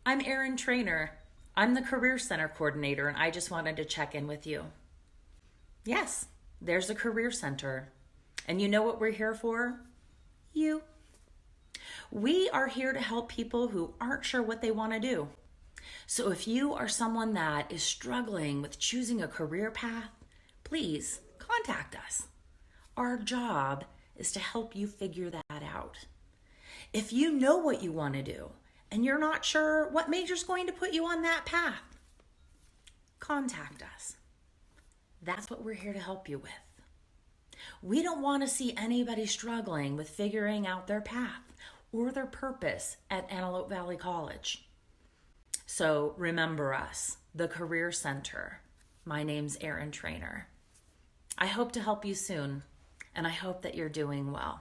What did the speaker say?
I'm Erin Trainer. I'm the Career Center coordinator, and I just wanted to check in with you. Yes, there's a Career Center. And you know what we're here for? You. We are here to help people who aren't sure what they want to do. So if you are someone that is struggling with choosing a career path, please contact us. Our job is to help you figure that out. If you know what you want to do and you're not sure what major is going to put you on that path, contact us. That's what we're here to help you with. We don't want to see anybody struggling with figuring out their path or their purpose at Antelope Valley College. So remember us, the Career Center. My name's Erin Trainer. I hope to help you soon, and I hope that you're doing well.